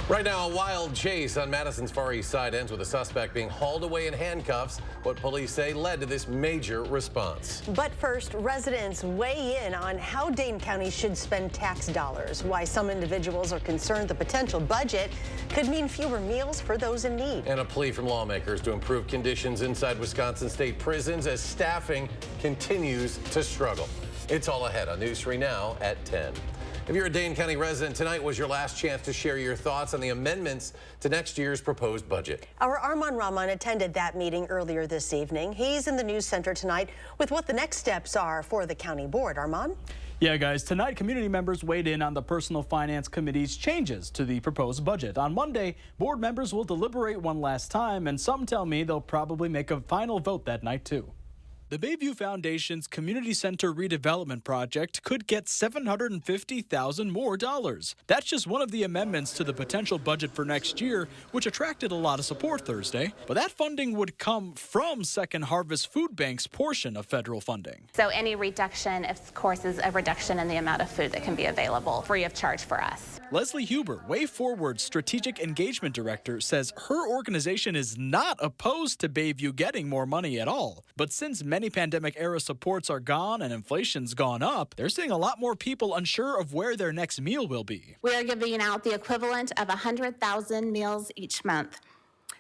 Right now, a wild chase on Madison's Far East Side ends with a suspect being hauled away in handcuffs, what police say led to this major response. But first, residents weigh in on how Dane County should spend tax dollars, why some individuals are concerned the potential budget could mean fewer meals for those in need. And a plea from lawmakers to improve conditions inside Wisconsin state prisons as staffing continues to struggle. It's all ahead on News 3 Now at 10. If you're a Dane County resident, tonight was your last chance to share your thoughts on the amendments to next year's proposed budget. Our Armand Rahman attended that meeting earlier this evening. He's in the news center tonight with what the next steps are for the county board. Armand? Yeah, guys, tonight community members weighed in on the Personal Finance Committee's changes to the proposed budget. On Monday, board members will deliberate one last time, and some tell me they'll probably make a final vote that night, too. The Bayview Foundation's Community Center redevelopment project could get $750,000 more. That's just one of the amendments to the potential budget for next year, which attracted a lot of support Thursday. But that funding would come from Second Harvest Food Bank's portion of federal funding. So any reduction, of course, is a reduction in the amount of food that can be available free of charge for us. Leslie Huber, Way Forward's Strategic Engagement Director, says her organization is not opposed to Bayview getting more money at all. But since many pandemic-era supports are gone and inflation's gone up, they're seeing a lot more people unsure of where their next meal will be. We are giving out the equivalent of 100,000 meals each month.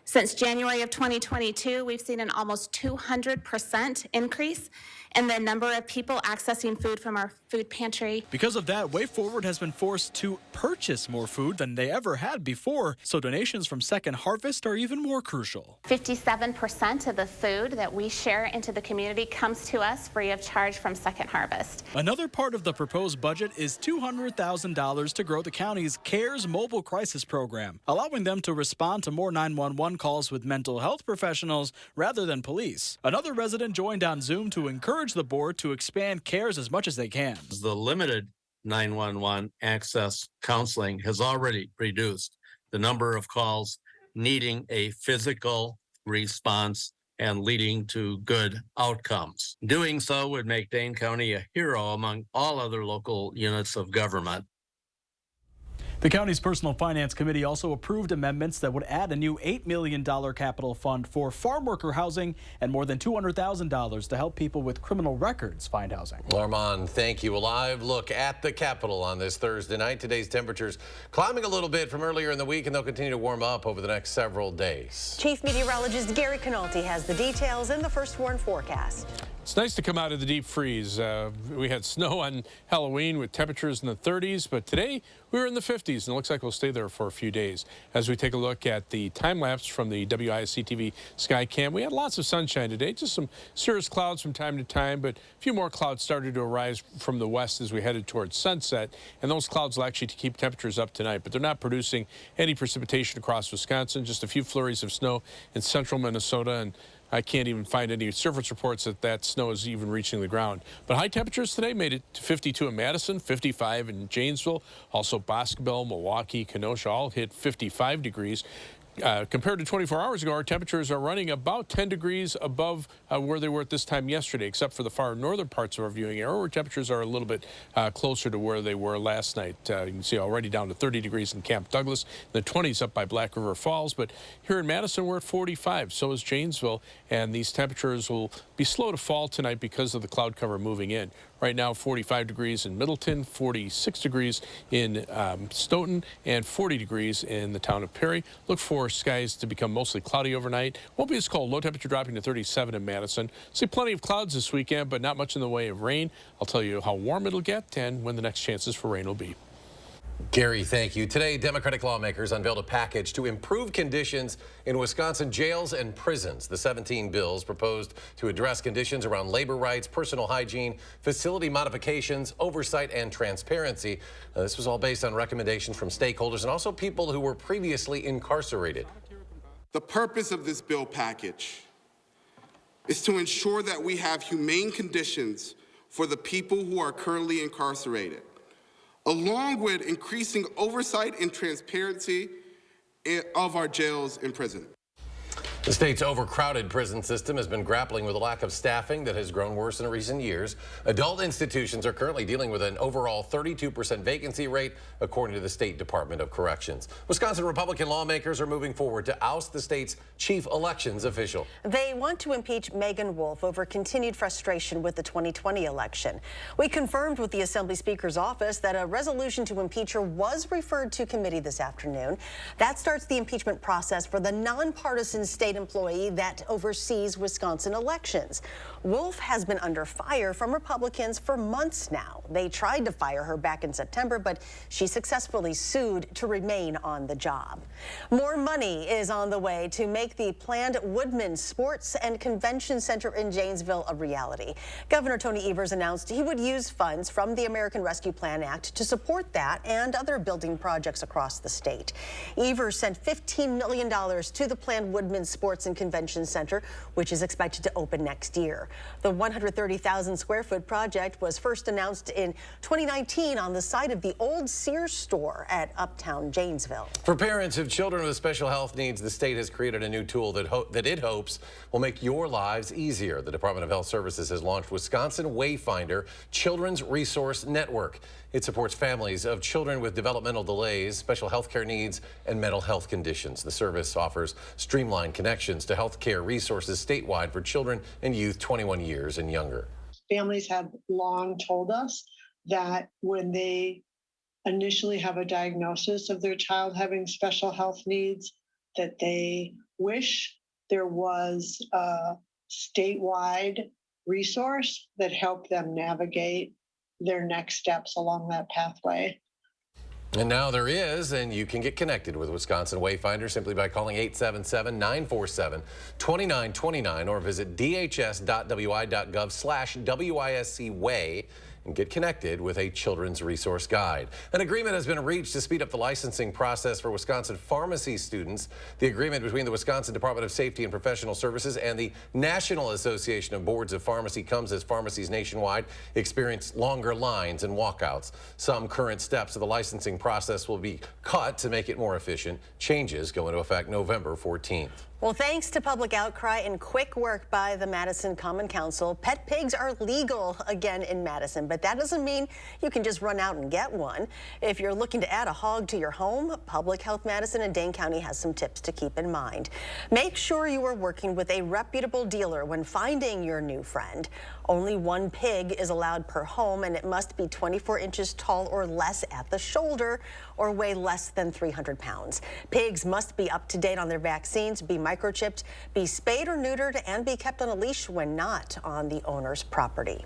Since January of 2022, we've seen an almost 200% increase in the number of people accessing food from our food pantry. Because of that, Way Forward has been forced to purchase more food than they ever had before, so donations from Second Harvest are even more crucial. 57% of the food that we share into the community comes to us free of charge from Second Harvest. Another part of the proposed budget is $200,000 to grow the county's CARES mobile crisis program, allowing them to respond to more 911 calls with mental health professionals rather than police. Another resident joined on Zoom to encourage the board to expand CARES as much as they can. The limited 911 access counseling has already reduced the number of calls needing a physical response and leading to good outcomes. Doing so would make Dane County a hero among all other local units of government. The county's Personal Finance Committee also approved amendments that would add a new $8 million capital fund for farm worker housing and more than $200,000 to help people with criminal records find housing. Armand, thank you. A live look at the Capitol on this Thursday night. Today's temperatures climbing a little bit from earlier in the week, and they'll continue to warm up over the next several days. Chief Meteorologist Gary Canalti has the details in the First Warn forecast. It's nice to come out of the deep freeze. We had snow on Halloween with temperatures in the 30s, but today we were in the 50s, and it looks like we'll stay there for a few days. As we take a look at the time-lapse from the WISC-TV sky cam, we had lots of sunshine today, just some cirrus clouds from time to time, but a few more clouds started to arise from the west as we headed towards sunset, and those clouds will actually keep temperatures up tonight, but they're not producing any precipitation across Wisconsin, just a few flurries of snow in central Minnesota, and I can't even find any surface reports that snow is even reaching the ground. But high temperatures today made it to 52 in Madison, 55 in Janesville, also Boscobel, Milwaukee, Kenosha all hit 55 degrees. Compared to 24 hours ago, our temperatures are running about 10 degrees above where they were at this time yesterday, except for the far northern parts of our viewing area, where temperatures are a little bit closer to where they were last night. You can see already down to 30 degrees in Camp Douglas, the 20s up by Black River Falls. But here in Madison, we're at 45. So is Janesville, and these temperatures will be slow to fall tonight because of the cloud cover moving in. Right now, 45 degrees in Middleton, 46 degrees in Stoughton, and 40 degrees in the town of Perry. Look for skies to become mostly cloudy overnight. Won't be as cold. Low temperature dropping to 37 in Madison. See plenty of clouds this weekend, but not much in the way of rain. I'll tell you how warm it'll get and when the next chances for rain will be. Gary, thank you. Today, Democratic lawmakers unveiled a package to improve conditions in Wisconsin jails and prisons. The 17 bills proposed to address conditions around labor rights, personal hygiene, facility modifications, oversight, and transparency. This was all based on recommendations from stakeholders and also people who were previously incarcerated. The purpose of this bill package is to ensure that we have humane conditions for the people who are currently incarcerated, along with increasing oversight and transparency of our jails and prisons. The state's overcrowded prison system has been grappling with a lack of staffing that has grown worse in recent years. Adult institutions are currently dealing with an overall 32% vacancy rate, according to the State Department of Corrections. Wisconsin Republican lawmakers are moving forward to oust the state's chief elections official. They want to impeach Megan Wolf over continued frustration with the 2020 election. We confirmed with the Assembly Speaker's office that a resolution to impeach her was referred to committee this afternoon. That starts the impeachment process for the nonpartisan state employee that oversees Wisconsin elections. Wolf has been under fire from Republicans for months now. They tried to fire her back in September, but she successfully sued to remain on the job. More money is on the way to make the planned Woodman Sports and Convention Center in Janesville a reality. Governor Tony Evers announced he would use funds from the American Rescue Plan Act to support that and other building projects across the state. Evers sent $15 million to the planned Woodman Sports and Convention Center, which is expected to open next year. The 130,000 square foot project was first announced in 2019 on the site of the old Sears store at Uptown Janesville. For parents of children with special health needs, the state has created a new tool that it hopes will make your lives easier. The Department of Health Services has launched Wisconsin Wayfinder Children's Resource Network. It supports families of children with developmental delays, special health care needs, and mental health conditions. The service offers streamlined connections to health care resources statewide for children and youth 21 years and younger. Families have long told us that when they initially have a diagnosis of their child having special health needs, that they wish there was a statewide resource that helped them navigate their next steps along that pathway. And now there is, and you can get connected with Wisconsin Wayfinder simply by calling 877-947-2929 or visit dhs.wi.gov/WISC-WAY and get connected with a children's resource guide. An agreement has been reached to speed up the licensing process for Wisconsin pharmacy students. The agreement between the Wisconsin Department of Safety and Professional Services and the National Association of Boards of Pharmacy comes as pharmacies nationwide experience longer lines and walkouts. Some current steps of the licensing process will be cut to make it more efficient. Changes go into effect November 14th. Well, thanks to public outcry and quick work by the Madison Common Council, pet pigs are legal again in Madison, but that doesn't mean you can just run out and get one. If you're looking to add a hog to your home, Public Health Madison and Dane County has some tips to keep in mind. Make sure you are working with a reputable dealer when finding your new friend. Only one pig is allowed per home, and it must be 24 inches tall or less at the shoulder or weigh less than 300 pounds. Pigs must be up to date on their vaccines, be microchipped, be spayed or neutered, and be kept on a leash when not on the owner's property.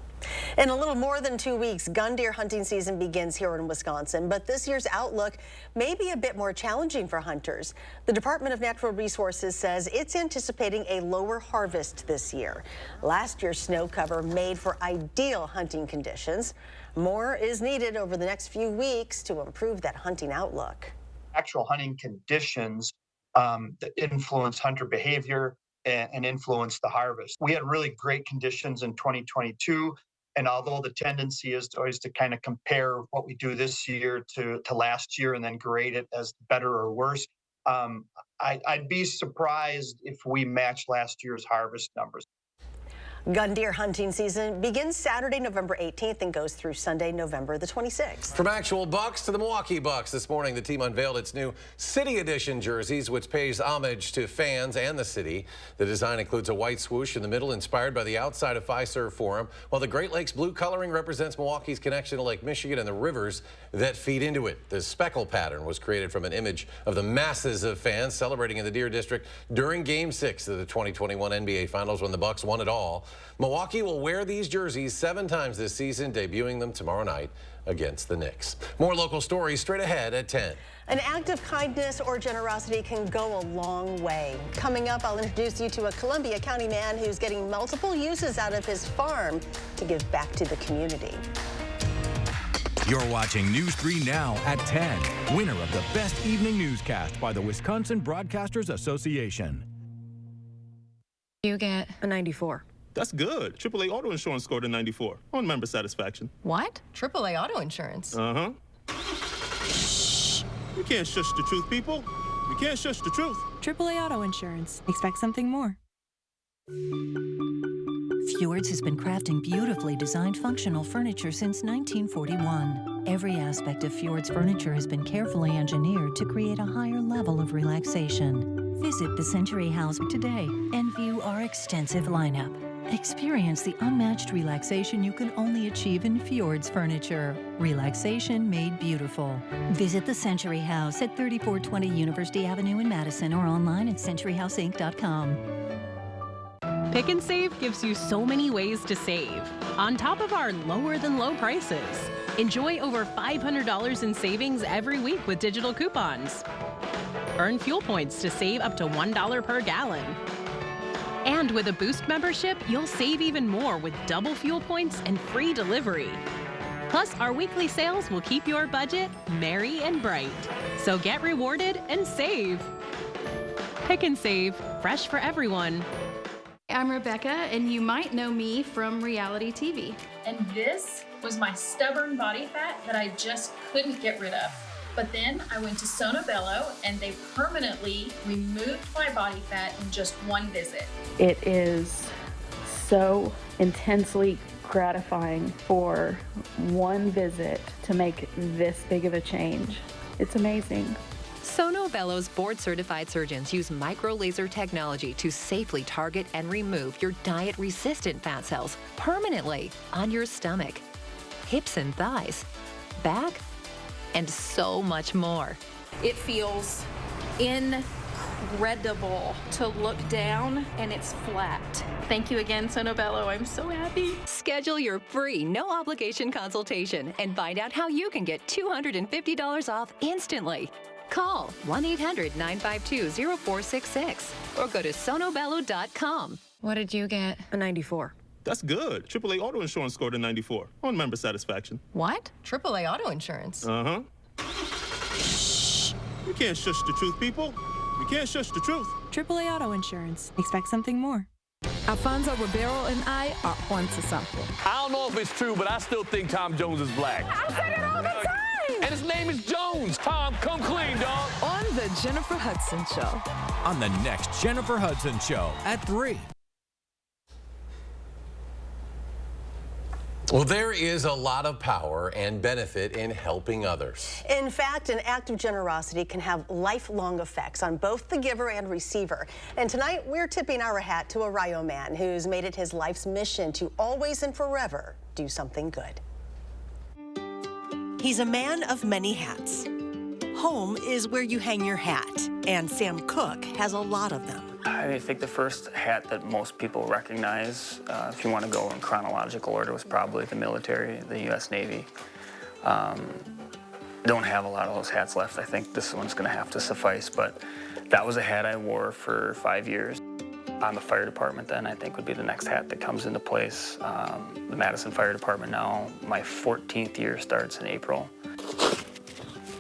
In a little more than 2 weeks, gun deer hunting season begins here in Wisconsin, but this year's outlook may be a bit more challenging for hunters. The Department of Natural Resources says it's anticipating a lower harvest this year. Last year's snow cover made for ideal hunting conditions. More is needed over the next few weeks to improve that hunting outlook. Actual hunting conditions that influence hunter behavior and influence the harvest. We had really great conditions in 2022. And although the tendency is always to kind of compare what we do this year to last year and then grade it as better or worse, I'd be surprised if we matched last year's harvest numbers. Gun deer hunting season begins Saturday, November 18th and goes through Sunday, November the 26th. From actual Bucks to the Milwaukee Bucks, this morning the team unveiled its new City Edition jerseys, which pays homage to fans and the city. The design includes a white swoosh in the middle, inspired by the outside of Fiserv Forum, while the Great Lakes blue coloring represents Milwaukee's connection to Lake Michigan and the rivers that feed into it. The speckle pattern was created from an image of the masses of fans celebrating in the Deer District during Game 6 of the 2021 NBA Finals when the Bucks won it all. Milwaukee will wear these jerseys 7 times this season, debuting them tomorrow night against the Knicks. More local stories straight ahead at 10. An act of kindness or generosity can go a long way. Coming up, I'll introduce you to a Columbia County man who's getting multiple uses out of his farm to give back to the community. You're watching News 3 now at 10. Winner of the Best Evening Newscast by the Wisconsin Broadcasters Association. You get a 94. That's good. AAA Auto Insurance scored a 94 on member satisfaction. What? AAA Auto Insurance? Uh-huh. You can't shush the truth, people. You can't shush the truth. AAA Auto Insurance. Expect something more. Fjords has been crafting beautifully designed functional furniture since 1941. Every aspect of Fjords furniture has been carefully engineered to create a higher level of relaxation. Visit the Century House today and view our extensive lineup. Experience the unmatched relaxation you can only achieve in Fjords furniture. Relaxation made beautiful. Visit the Century House at 3420 University Avenue in Madison or online at centuryhouseinc.com. Pick and Save gives you so many ways to save, on top of our lower than low prices. Enjoy over $500 in savings every week with digital coupons. Earn fuel points to save up to $1 per gallon. And with a Boost membership, you'll save even more with double fuel points and free delivery. Plus, our weekly sales will keep your budget merry and bright. So get rewarded and save. Pick and Save, fresh for everyone. I'm Rebecca, and you might know me from reality TV. And this was my stubborn body fat that I just couldn't get rid of. But then I went to Sono Bello, and they permanently removed my body fat in just one visit. It is so intensely gratifying for one visit to make this big of a change. It's amazing. Sono Bello's board-certified surgeons use micro-laser technology to safely target and remove your diet-resistant fat cells permanently on your stomach, hips and thighs, back, and so much more. It feels incredible to look down and it's flat. Thank you again, Sono Bello. I'm so happy. Schedule your free, no-obligation consultation and find out how you can get $250 off instantly. Call 1-800-952-0466 or go to sonobello.com. What did you get? A 94. That's good. AAA Auto Insurance scored a 94 on member satisfaction. What? AAA Auto Insurance. Uh-huh. Shh. We can't shush the truth, people. We can't shush the truth. AAA Auto Insurance. Expect something more. Alfonso Ribeiro and I are onto something. I don't know if it's true, but I still think Tom Jones is black. I say it all the time. And his name is Jones. Tom, come clean, dog. On the Jennifer Hudson Show. On the next Jennifer Hudson Show at 3. Well, there is a lot of power and benefit in helping others. In fact, an act of generosity can have lifelong effects on both the giver and receiver. And tonight, we're tipping our hat to a Rio man who's made it his life's mission to always and forever do something good. He's a man of many hats. Home is where you hang your hat, and Sam Cooke has a lot of them. I think the first hat that most people recognize, if you want to go in chronological order, was probably the military, the U.S. Navy. Don't have a lot of those hats left. I think this one's going to have to suffice, but that was a hat I wore for 5 years. On the fire department then, I think would be the next hat that comes into place. The Madison Fire Department now, my 14th year starts in April.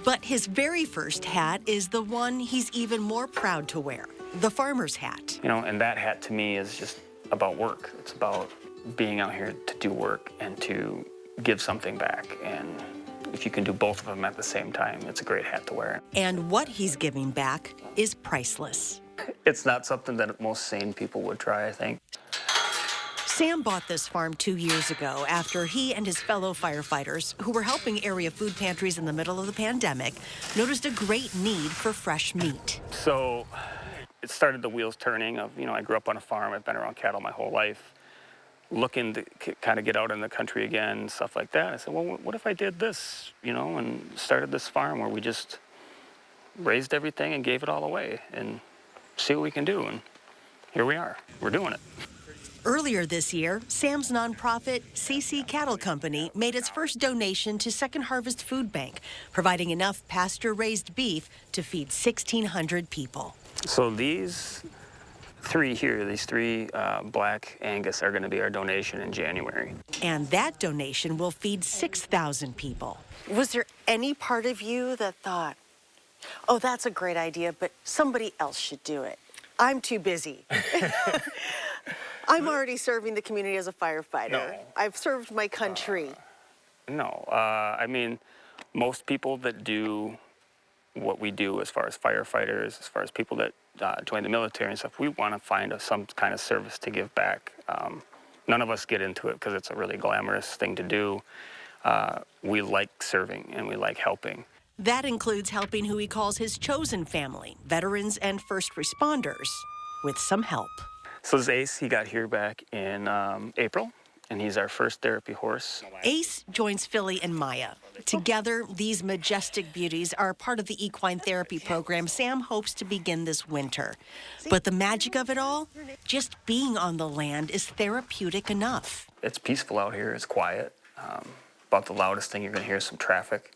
But his very first hat is the one he's even more proud to wear, the farmer's hat. You know, and that hat to me is just about work. It's about being out here to do work and to give something back. And if you can do both of them at the same time, it's a great hat to wear. And what he's giving back is priceless. It's not something that most sane people would try, I think. Sam bought this farm 2 years ago after he and his fellow firefighters, who were helping area food pantries in the middle of the pandemic, noticed a great need for fresh meat. So it started the wheels turning of, I grew up on a farm. I've been around cattle my whole life, looking to kind of get out in the country again, stuff like that. I said, well, what if I did this, and started this farm where we just raised everything and gave it all away and see what we can do. And here we are. We're doing it. Earlier this year, Sam's nonprofit, CC Cattle Company, made its first donation to Second Harvest Food Bank, providing enough pasture-raised beef to feed 1,600 people. So these three here, these three black Angus, are going to be our donation in January. And that donation will feed 6,000 people. Was there any part of you that thought, oh, that's a great idea, but somebody else should do it? I'm too busy. I'm already serving the community as a firefighter. No. I've served my country. No. I mean, most people that do what we do as far as firefighters, as far as people that join the military and stuff. We want to find some kind of service to give back. None of us get into it because it's a really glamorous thing to do. We like serving and we like helping. That includes helping who he calls his chosen family, veterans and first responders, with some help. So this is Ace. He got here back in April, and he's our first therapy horse. Ace joins Philly and Maya. Together, these majestic beauties are part of the equine therapy program Sam hopes to begin this winter. But the magic of it all, just being on the land is therapeutic enough. It's peaceful out here. It's quiet. About the loudest thing you're going to hear is some traffic.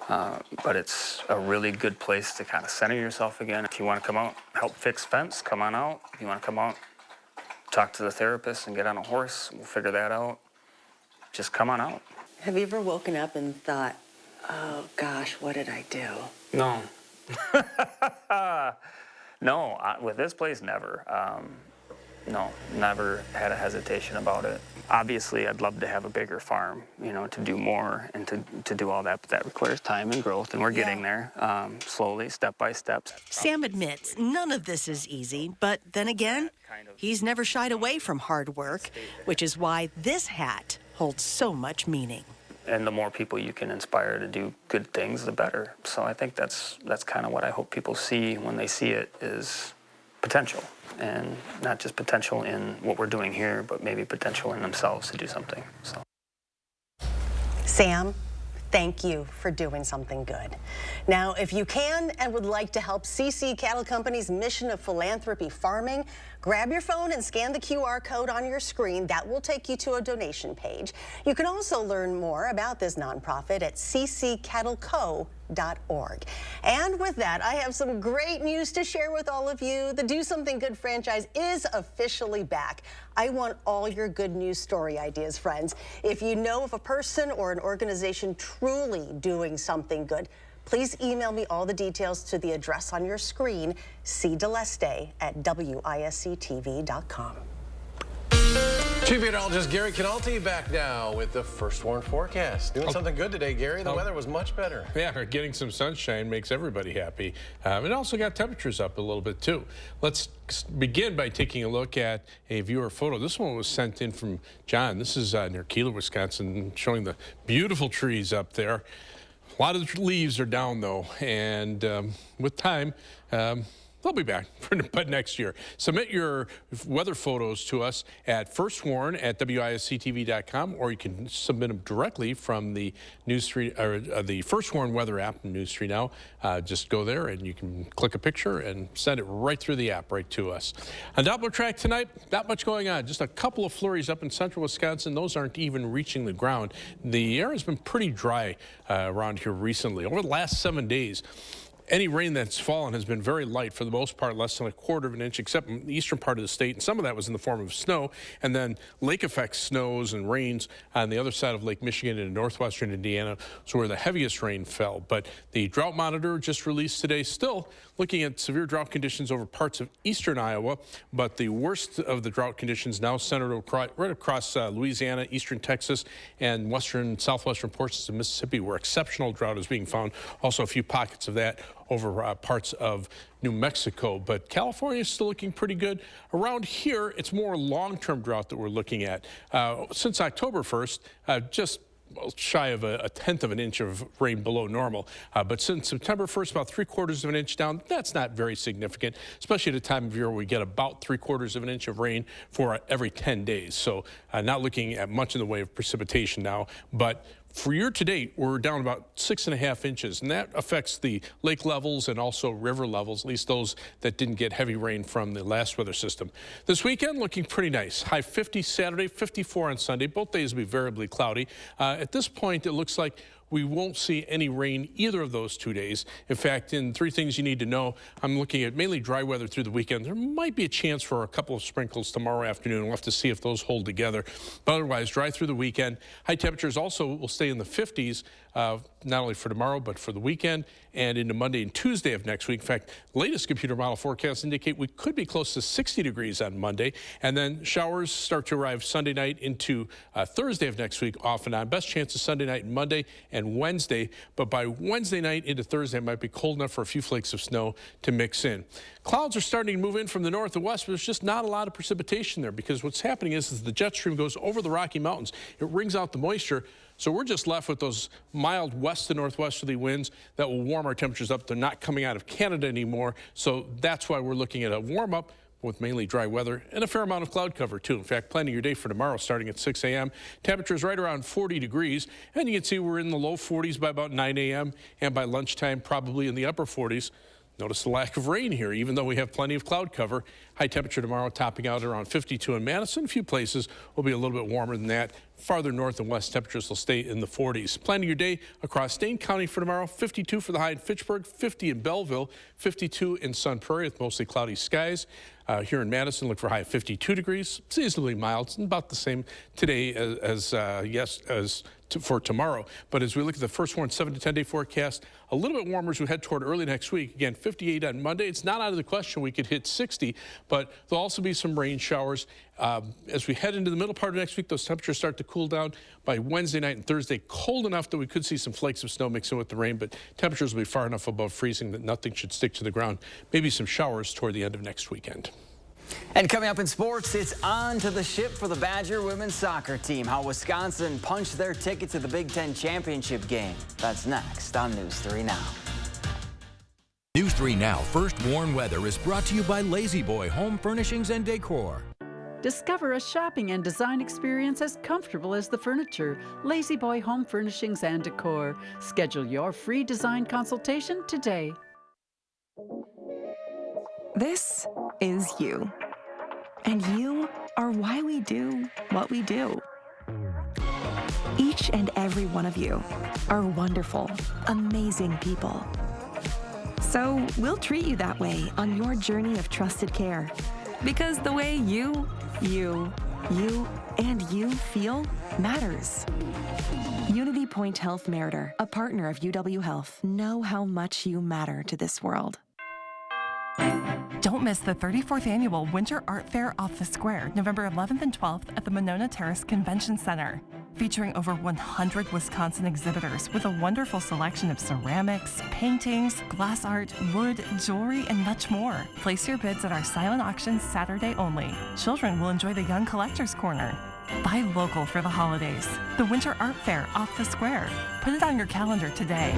But it's a really good place to kind of center yourself again. If you want to come out, help fix fence, come on out. If you want to come out, talk to the therapist and get on a horse, we'll figure that out. Just come on out. Have you ever woken up and thought, oh gosh, what did I do? No. No, with this place, never. No, never had a hesitation about it. Obviously, I'd love to have a bigger farm, you know, to do more and to do all that, but that requires time and growth, and we're getting there slowly, step by step. Sam admits none of this is easy, but then again, he's never shied away from hard work, which is why this hat holds so much meaning. And the more people you can inspire to do good things, the better. So I think that's kind of what I hope people see when they see it, is potential. And not just potential in what we're doing here, but maybe potential in themselves to do something. So, Sam, thank you for doing something good. Now, if you can and would like to help CC Cattle Company's mission of philanthropy farming, grab your phone and scan the QR code on your screen. That will take you to a donation page. You can also learn more about this nonprofit at cccattleco.org. And with that, I have some great news to share with all of you. The Do Something Good franchise is officially back. I want all your good news story ideas, friends. If you know of a person or an organization truly doing something good, please email me all the details to the address on your screen, cdeleste@wisctv.com. Chief Meteorologist Gary Canalti back now with the First Warn forecast. Doing something good today, Gary. The weather was much better. Yeah, getting some sunshine makes everybody happy. It also got temperatures up a little bit, too. Let's begin by taking a look at a viewer photo. This one was sent in from John. This is near Keeler, Wisconsin, showing the beautiful trees up there. A lot of the leaves are down, though, and with time, they'll be back, but next year. Submit your weather photos to us at firstwarn@wisctv.com, or you can submit them directly from the News 3 or the First Warn weather app in News 3 Now. Just go there and you can click a picture and send it right through the app right to us. On Doppler track tonight, not much going on. Just a couple of flurries up in central Wisconsin. Those aren't even reaching the ground. The air has been pretty dry around here recently. Over the last 7 days, any rain that's fallen has been very light, for the most part, less than 1/4 of an inch, except in the eastern part of the state. And some of that was in the form of snow. And then lake effect snows and rains on the other side of Lake Michigan and northwestern Indiana, so where the heaviest rain fell. But the drought monitor just released today, still looking at severe drought conditions over parts of eastern Iowa. But the worst of the drought conditions now centered right across Louisiana, eastern Texas, and southwestern portions of Mississippi, where exceptional drought is being found. Also a few pockets of that over parts of New Mexico. But California is still looking pretty good. Around here, it's more long-term drought that we're looking at. Since October 1st, just shy of a 1/10 of an inch of rain below normal. But since September 1st, about 3/4 of an inch down. That's not very significant, especially at a time of year where we get about 3/4 of an inch of rain for every 10 days. So not looking at much in the way of precipitation now. But for year to date, we're down about 6.5 inches, and that affects the lake levels and also river levels, at least those that didn't get heavy rain from the last weather system. This weekend, looking pretty nice. High 50 Saturday, 54 on Sunday. Both days will be variably cloudy. At this point, it looks like we won't see any rain either of those 2 days. In fact, in 3 things you need to know, I'm looking at mainly dry weather through the weekend. There might be a chance for a couple of sprinkles tomorrow afternoon. We'll have to see if those hold together. But otherwise, dry through the weekend. High temperatures also will stay in the 50s not only for tomorrow, but for the weekend and into Monday and Tuesday of next week. In fact, latest computer model forecasts indicate we could be close to 60 degrees on Monday, and then showers start to arrive Sunday night into Thursday of next week off and on. Best chance is Sunday night and Monday and Wednesday, but by Wednesday night into Thursday, it might be cold enough for a few flakes of snow to mix in. Clouds are starting to move in from the north and west, but there's just not a lot of precipitation there because what's happening is the jet stream goes over the Rocky Mountains. It wrings out the moisture, so we're just left with those mild west to northwesterly winds that will warm our temperatures up. They're not coming out of Canada anymore, so that's why we're looking at a warm-up with mainly dry weather and a fair amount of cloud cover, too. In fact, planning your day for tomorrow starting at 6 a.m. Temperatures right around 40 degrees, and you can see we're in the low 40s by about 9 a.m., and by lunchtime, probably in the upper 40s. Notice the lack of rain here, even though we have plenty of cloud cover. High temperature tomorrow topping out around 52 in Madison. A few places will be a little bit warmer than that. Farther north and west, temperatures will stay in the 40s. Planning your day across Dane County for tomorrow. 52 for the high in Fitchburg, 50 in Belleville, 52 in Sun Prairie with mostly cloudy skies. Here in Madison, look for high of 52 degrees. Seasonably mild. It's about the same today for tomorrow. But as we look at the first warned 7 to 10 day forecast, a little bit warmer as we head toward early next week. Again, 58 on Monday. It's not out of the question we could hit 60, but there'll also be some rain showers. As we head into the middle part of next week, those temperatures start to cool down. By Wednesday night and Thursday, cold enough that we could see some flakes of snow mixing with the rain, but temperatures will be far enough above freezing that nothing should stick to the ground. Maybe some showers toward the end of next weekend. And coming up in sports, it's on to the ship for the Badger women's soccer team. How Wisconsin punched their ticket to the Big Ten championship game. That's next on News 3 Now. News 3 Now First Warn Weather is brought to you by Lazy Boy Home Furnishings and Decor. Discover a shopping and design experience as comfortable as the furniture. Lazy Boy Home Furnishings and Decor. Schedule your free design consultation today. This is you. And you are why we do what we do. Each and every one of you are wonderful, amazing people. So we'll treat you that way on your journey of trusted care. Because the way you, and you feel matters. Unity Point Health Meritor, a partner of UW Health. Know how much you matter to this world. Don't miss the 34th Annual Winter Art Fair Off the Square, November 11th and 12th at the Monona Terrace Convention Center. Featuring over 100 Wisconsin exhibitors with a wonderful selection of ceramics, paintings, glass art, wood, jewelry, and much more. Place your bids at our silent auction Saturday only. Children will enjoy the Young Collector's Corner. Buy local for the holidays. The Winter Art Fair Off the Square. Put it on your calendar today.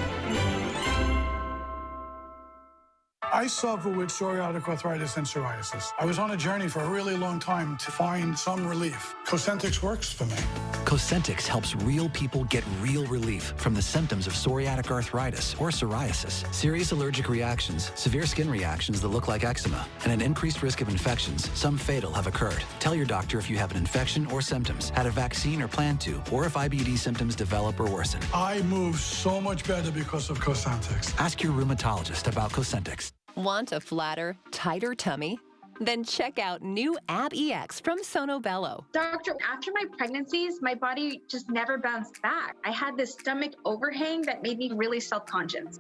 I suffer with psoriatic arthritis and psoriasis. I was on a journey for a really long time to find some relief. Cosentix works for me. Cosentix helps real people get real relief from the symptoms of psoriatic arthritis or psoriasis, serious allergic reactions, severe skin reactions that look like eczema, and an increased risk of infections, some fatal, have occurred. Tell your doctor if you have an infection or symptoms, had a vaccine or plan to, or if IBD symptoms develop or worsen. I move so much better because of Cosentix. Ask your rheumatologist about Cosentix. Want a flatter, tighter tummy? Then check out new Ab-EX from Sono Bello. Doctor, after my pregnancies, my body just never bounced back. I had this stomach overhang that made me really self-conscious.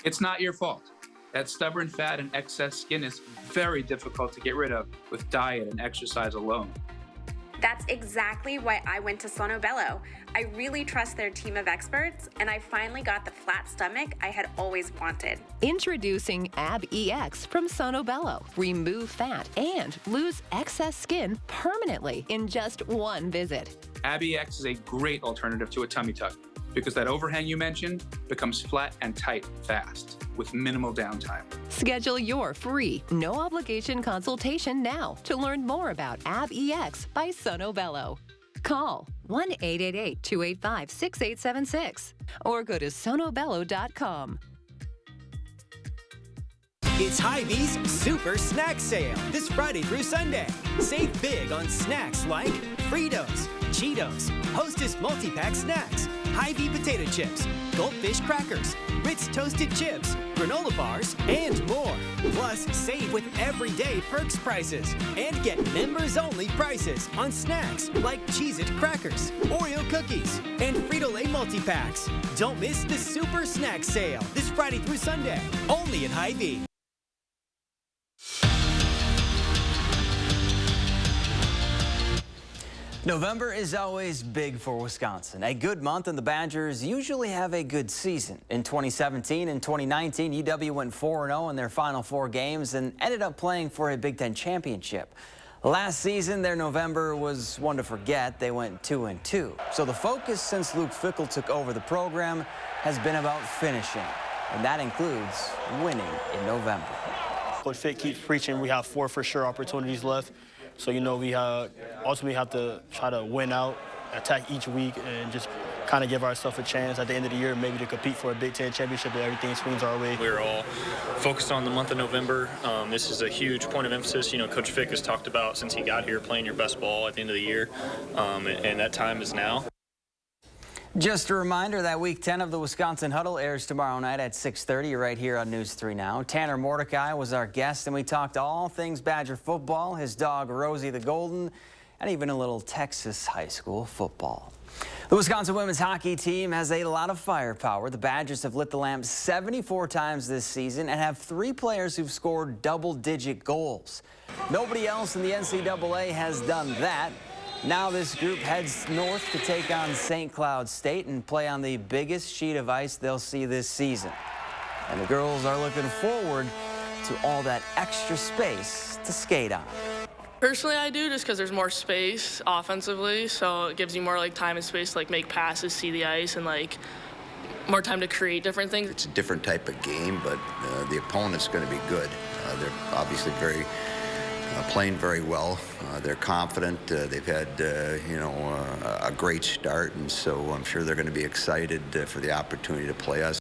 It's not your fault. That stubborn fat and excess skin is very difficult to get rid of with diet and exercise alone. That's exactly why I went to Sono Bello. I really trust their team of experts, and I finally got the flat stomach I had always wanted. Introducing Ab-EX from Sono Bello. Remove fat and lose excess skin permanently in just one visit. Ab-EX is a great alternative to a tummy tuck because that overhang you mentioned becomes flat and tight fast with minimal downtime. Schedule your free, no-obligation consultation now to learn more about Ab-EX by Sono Bello. Call 1-888-285-6876 or go to sonobello.com. It's Hy-Vee's Super Snack Sale this Friday through Sunday. Save big on snacks like Fritos, Cheetos, Hostess multi-pack snacks, Hy-Vee potato chips, Goldfish crackers, Ritz toasted chips, granola bars, and more. Plus, save with everyday perks prices and get members-only prices on snacks like Cheez-It crackers, Oreo cookies, and Frito-Lay multi-packs. Don't miss the Super Snack Sale this Friday through Sunday, only at Hy-Vee. November is always big for Wisconsin. A good month, and the Badgers usually have a good season. In 2017 and 2019, UW went 4-0 in their final 4 games and ended up playing for a Big Ten championship. Last season, their November was one to forget. They went 2-2. So the focus since Luke Fickell took over the program has been about finishing, and that includes winning in November. Coach Fick keeps preaching we have 4 for sure opportunities left. So, you know, we ultimately have to try to win out, attack each week, and just kind of give ourselves a chance at the end of the year maybe to compete for a Big Ten championship if everything swings our way. We're all focused on the month of November. This is a huge point of emphasis. You know, Coach Fick has talked about since he got here playing your best ball at the end of the year, and that time is now. Just a reminder that Week 10 of the Wisconsin Huddle airs tomorrow night at 6:30 right here on News 3 Now. Tanner Mordecai was our guest, and we talked all things Badger football, his dog Rosie the Golden, and even a little Texas high school football. The Wisconsin women's hockey team has a lot of firepower. The Badgers have lit the lamp 74 times this season and have 3 players who've scored double-digit goals. Nobody else in the NCAA has done that. Now this group heads north to take on St. Cloud State and play on the biggest sheet of ice they'll see this season. And the girls are looking forward to all that extra space to skate on. Personally, I do, just because there's more space offensively, so it gives you more time and space to make passes, see the ice, and more time to create different things. It's a different type of game, but the opponent's going to be good. They're obviously playing very well. They're confident. They've had, a great start, and so I'm sure they're going to be excited for the opportunity to play us.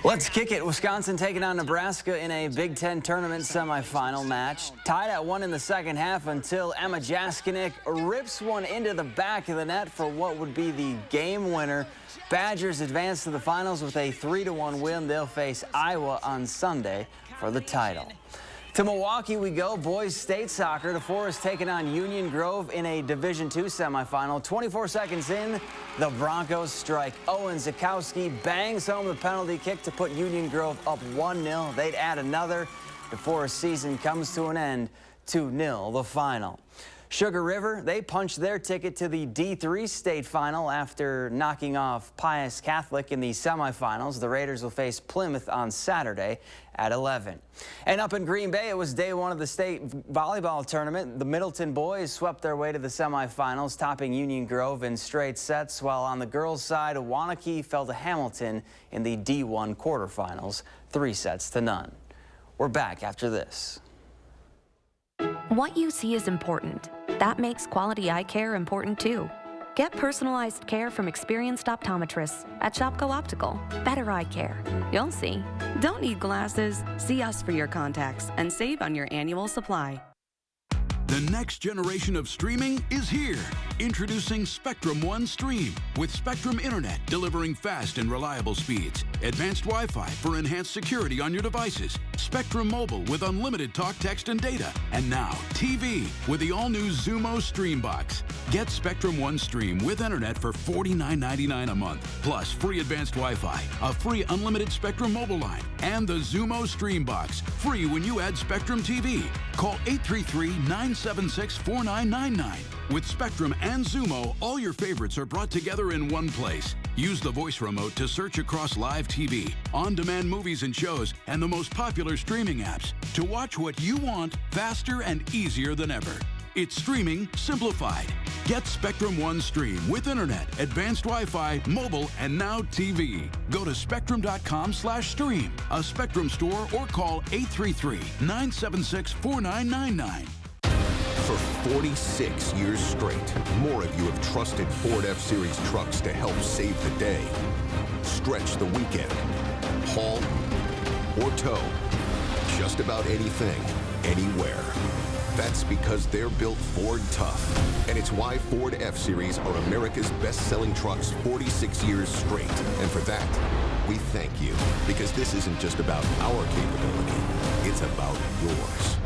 Let's kick it. Wisconsin taking on Nebraska in a Big Ten tournament semifinal match. Tied at 1 in the second half until Emma Jaskinek rips one into the back of the net for what would be the game winner. Badgers advance to the finals with a 3-1 win. They'll face Iowa on Sunday for the title. To Milwaukee we go. Boys state soccer. DeForest taking on Union Grove in a Division II semifinal. 24 seconds in, the Broncos strike. Owen Zakowski bangs home the penalty kick to put Union Grove up 1-0. They'd add another. DeForest season comes to an end. 2-0 the final. Sugar River, they punched their ticket to the D3 state final after knocking off Pius Catholic in the semifinals. The Raiders will face Plymouth on Saturday at 11. And up in Green Bay, it was day 1 of the state volleyball tournament. The Middleton boys swept their way to the semifinals, topping Union Grove in straight sets, while on the girls' side, Waunakee fell to Hamilton in the D1 quarterfinals, 3-0. We're back after this. What you see is important. That makes quality eye care important too. Get personalized care from experienced optometrists at Shopko Optical. Better eye care. You'll see. Don't need glasses? See us for your contacts and save on your annual supply. The next generation of streaming is here. Introducing Spectrum One Stream with Spectrum Internet, delivering fast and reliable speeds, advanced Wi-Fi for enhanced security on your devices, Spectrum Mobile with unlimited talk, text, and data, and now TV with the all-new Zumo Stream Box. Get Spectrum One Stream with Internet for $49.99 a month, plus free advanced Wi-Fi, a free unlimited Spectrum Mobile line, and the Zumo Stream Box, free when you add Spectrum TV. Call 833-976-4999. With Spectrum and Zumo, all your favorites are brought together in one place. Use the voice remote to search across live TV, on-demand movies and shows, and the most popular streaming apps to watch what you want faster and easier than ever. It's streaming simplified. Get Spectrum One Stream with Internet, advanced Wi-Fi, mobile, and now TV. Go to spectrum.com/stream, a Spectrum store, or call 833-976-4999. For 46 years straight, more of you have trusted Ford F-Series trucks to help save the day. Stretch the weekend. Haul or tow. Just about anything, anywhere. That's because they're built Ford tough. And it's why Ford F-Series are America's best-selling trucks 46 years straight. And for that, we thank you. Because this isn't just about our capability, it's about yours.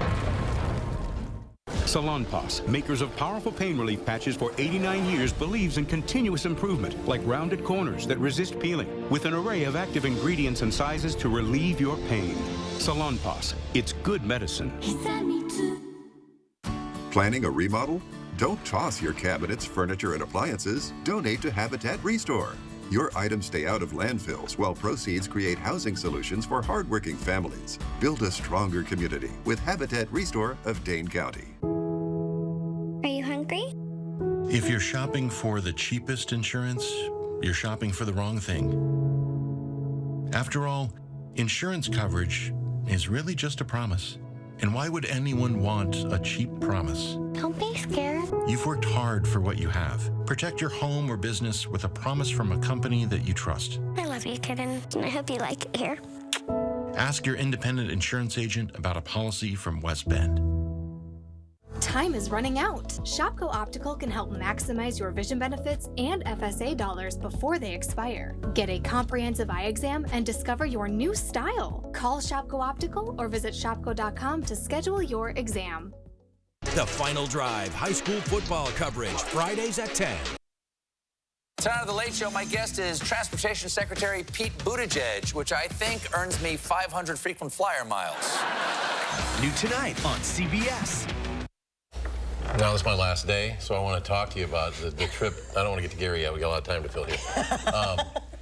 Salonpas, makers of powerful pain relief patches for 89 years, believes in continuous improvement, like rounded corners that resist peeling, with an array of active ingredients and sizes to relieve your pain. Salonpas, it's good medicine. Planning a remodel? Don't toss your cabinets, furniture, and appliances. Donate to Habitat Restore. Your items stay out of landfills while proceeds create housing solutions for hardworking families. Build a stronger community with Habitat Restore of Dane County. Are you hungry? If you're shopping for the cheapest insurance, you're shopping for the wrong thing. After all, insurance coverage is really just a promise. And why would anyone want a cheap promise? Don't be scared. You've worked hard for what you have. Protect your home or business with a promise from a company that you trust. I love you, kitten. I hope you like it here. Ask your independent insurance agent about a policy from West Bend. Time is running out. Shopko Optical can help maximize your vision benefits and FSA dollars before they expire. Get a comprehensive eye exam and discover your new style. Call Shopko Optical or visit shopko.com to schedule your exam. The Final Drive high school football coverage, Fridays at 10. Tonight on The Late Show, my guest is Transportation Secretary Pete Buttigieg, which I think earns me 500 frequent flyer miles. New tonight on CBS. Now, this is my last day, so I want to talk to you about the trip. I don't want to get to Gary yet. We got a lot of time to fill here.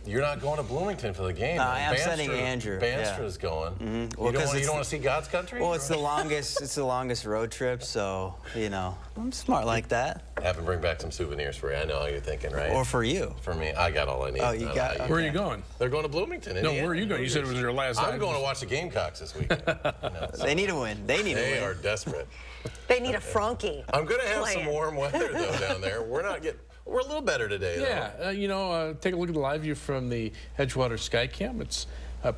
You're not going to Bloomington for the game. I am sending Andrew. Banstra's going. Mm-hmm. Well, you don't want to see God's country? Well, it's the longest. It's the longest road trip, so you know I'm smart like that. Have him bring back some souvenirs for you. I know how you're thinking, right? Or for you. For me, I got all I need. Oh, you got. Okay. Where are you going? They're going to Bloomington. No, where are you going? You said it was your last night. I'm going to watch the Gamecocks this weekend. They need a win. They need a win. They are desperate. They need a Frankie. I'm going to have some warm weather though down there. We're a little better today, though. Yeah, take a look at the live view from the Edgewater Skycam. It's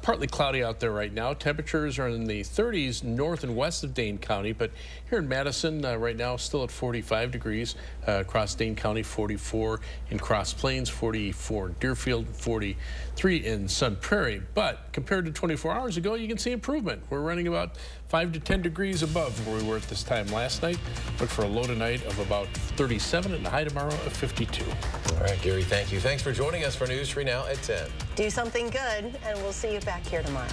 partly cloudy out there right now. Temperatures are in the 30s north and west of Dane County, but here in Madison right now still at 45 degrees. Across Dane County, 44 in Cross Plains, 44 in Deerfield, 43 in Sun Prairie. But compared to 24 hours ago, you can see improvement. We're running about 5 to 10 degrees above where we were at this time last night. Look for a low tonight of about 37 and a high tomorrow of 52. All right, Gary, thank you. Thanks for joining us for News 3 Now at 10. Do something good, and we'll see you back here tomorrow.